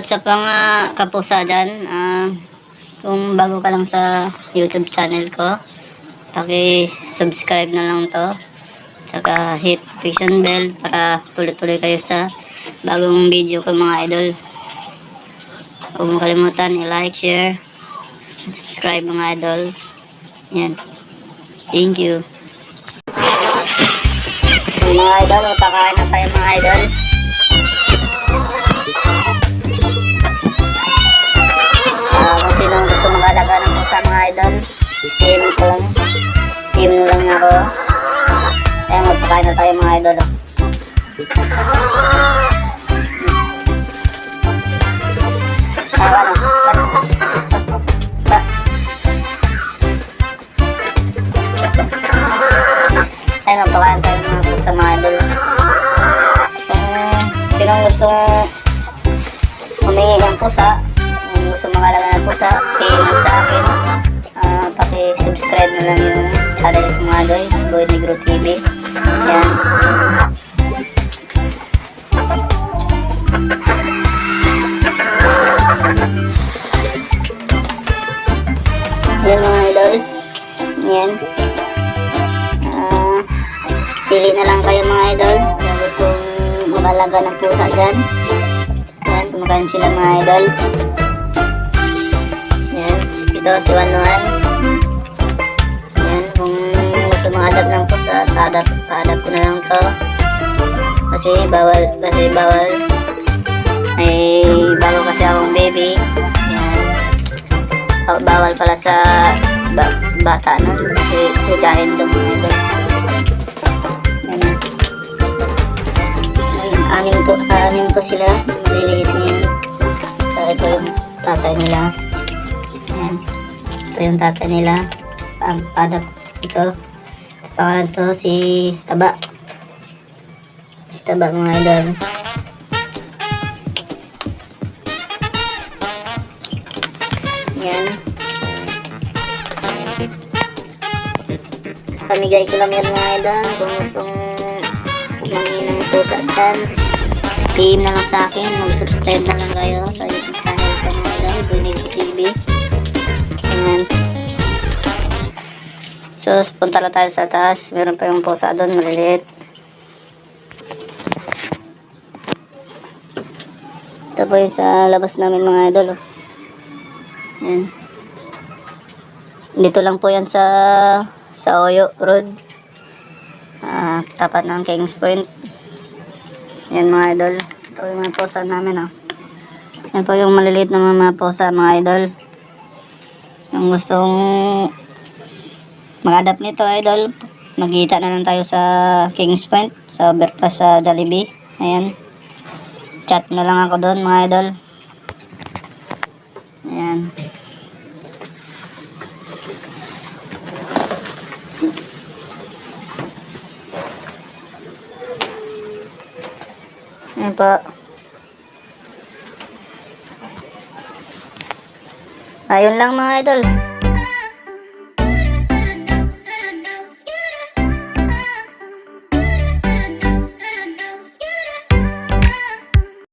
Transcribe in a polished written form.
what's up mga kapusa dyan. Kung bago ka lang sa YouTube channel ko, paki-subscribe na lang to. Tsaka hit notification bell para tuloy-tuloy kayo sa bagong video ko mga idol. Huwag mo kalimutan i-like, share, and subscribe mga idol. Yan. Thank you. Mga idol, pakain na tayo mga idol. Kung sinong gusto mag-alaga ng pusa mga idol, team lang ako. Kaya magpakain na tayo mga idol. Ayun, magpakain tayo mga pusa mga idol. Kung sinong gusto humingi ng pusa, gusto mag-alaga ng pusa, PM sa akin. Paki-subscribe na lang yung channel ko mga idol, Boy Negro TV. Yan. Yan mga idol. Yan. Pili na lang kayo mga idol kung gustong mag-alaga ng pusa dyan. Yan, kumakain sila mga idol. Yan, ito si Wanuan. Yan, kung gusto mag-adapt ng pusa, pa-adapt ko na lang to. Kasi bawal. May bago kasi akong baby. Yan. Bawal pala sa bata nun. Kasi sigahin daw mga idol. Anim to sila, maliliit niya. So ito yung tatay nila. Ayan. Ito yung tatay nila. Ang padak ito. Pangalan to si Taba. Si Taba mga idol. Ayan. Pamigay ko lang yan mga idol. Kung gustong manginang pusa dyan, PM na lang sa akin, mag-subscribe na lang kayo sa YouTube channel ko mga idol, Boy Negro TV. Ayan. So, punta na tayo sa taas. Meron pa yung pusa doon, maliliit. Ito po yung sa labas namin mga idol. Ayan. Dito lang po yan sa Oyo Road. Tapat ng Kings Point. Yan mga idol. Ito yung mga pusa namin Yan po yung maliliit na mga pusa mga idol. Yung gustong mag-adapt nito idol, magkita na lang tayo sa Kings Point, sa overpass sa Jollibee. Ayan. Chat na lang ako doon mga idol. Ayan. Ayan po. Ayun lang mga idol.